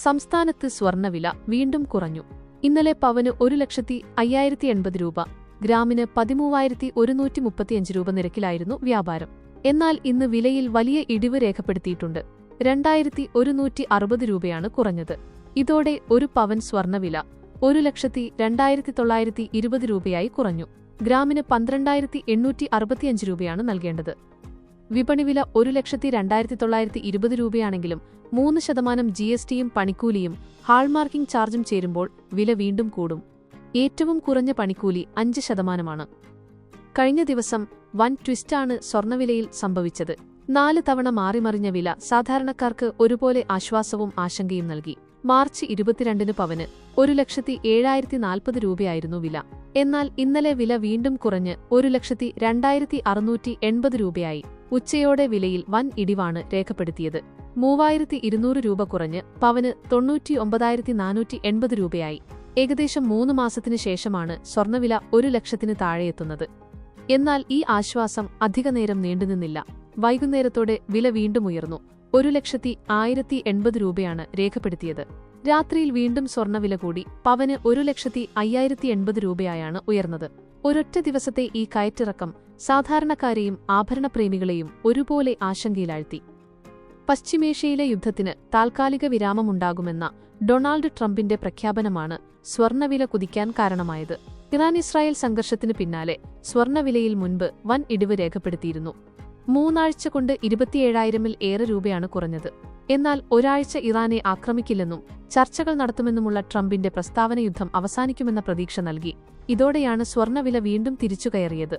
സംസ്ഥാനത്ത് സ്വർണ്ണവില വീണ്ടും കുറഞ്ഞു. ഇന്നലെ പവന് 1,50,80 രൂപ, ഗ്രാമിന് 13,135 രൂപ നിരക്കിലായിരുന്നു വ്യാപാരം. എന്നാൽ ഇന്ന് വിലയിൽ വലിയ ഇടിവ് രേഖപ്പെടുത്തിയിട്ടുണ്ട്. 2,160 രൂപയാണ് കുറഞ്ഞത്. ഇതോടെ ഒരു പവൻ സ്വർണ്ണവില 1,02,920 രൂപയായി കുറഞ്ഞു. ഗ്രാമിന് 12,865 രൂപയാണ് നൽകേണ്ടത്. വിപണിവില 1,02,920 രൂപയാണെങ്കിലും 3% GSTയും പണിക്കൂലിയും ഹാൾമാർക്കിംഗ് ചാർജും ചേരുമ്പോൾ വില വീണ്ടും കൂടും. ഏറ്റവും കുറഞ്ഞ പണിക്കൂലി 5%. കഴിഞ്ഞ ദിവസം വൻ ട്വിസ്റ്റാണ് സ്വർണ്ണവിലയിൽ സംഭവിച്ചത്. 4 തവണ മാറിമറിഞ്ഞ വില സാധാരണക്കാർക്ക് ഒരുപോലെ ആശ്വാസവും ആശങ്കയും നൽകി. മാർച്ച് 22 പവന് 1,07,040 രൂപയായിരുന്നു വില. എന്നാൽ ഇന്നലെ വില വീണ്ടും കുറഞ്ഞ് 1,02,680 രൂപയായി. ഉച്ചയോടെ വിലയിൽ വൻ ഇടിവാണ് രേഖപ്പെടുത്തിയത്. 3,200 രൂപ കുറഞ്ഞ് പവന് 99,480 രൂപയായി. ഏകദേശം 3 മാസത്തിനു ശേഷമാണ് സ്വർണ്ണവില 1,00,000-ന് താഴെയെത്തുന്നത്. എന്നാൽ ഈ ആശ്വാസം അധികനേരം നീണ്ടുനിന്നില്ല. വൈകുന്നേരത്തോടെ വില വീണ്ടും ഉയർന്നു. 1,01,080 രൂപയാണ് രേഖപ്പെടുത്തിയത്. രാത്രിയിൽ വീണ്ടും സ്വർണ്ണവില കൂടി പവന് 1,05,080 രൂപയായാണ് ഉയർന്നത്. ഒരൊറ്റ ദിവസത്തെ ഈ കയറ്റിറക്കം സാധാരണക്കാരെയും ആഭരണപ്രേമികളെയും ഒരുപോലെ ആശങ്കയിലാഴ്ത്തി. പശ്ചിമേഷ്യയിലെ യുദ്ധത്തിന് താൽക്കാലിക വിരാമമുണ്ടാകുമെന്ന ഡൊണാൾഡ് ട്രംപിന്റെ പ്രഖ്യാപനമാണ് സ്വർണ്ണവില കുതിക്കാൻ കാരണമായത്. ഇറാൻ-ഇസ്രായേൽ സംഘർഷത്തിനു പിന്നാലെ സ്വർണ്ണവിലയിൽ മുൻപ് വൻ ഇടിവ് രേഖപ്പെടുത്തിയിരുന്നു. 3 ആഴ്ച കൊണ്ട് 27,000-ൽ ഏറെ രൂപയാണ് കുറഞ്ഞത്. എന്നാൽ ഒരാഴ്ച ഇറാനെ ആക്രമിക്കില്ലെന്നും ചർച്ചകൾ നടത്തുമെന്നുമുള്ള ട്രംപിന്റെ പ്രസ്താവന യുദ്ധം അവസാനിക്കുമെന്ന പ്രതീക്ഷ നൽകി. ഇതോടെയാണ് സ്വർണ്ണവില വീണ്ടും തിരിച്ചുകയറിയത്.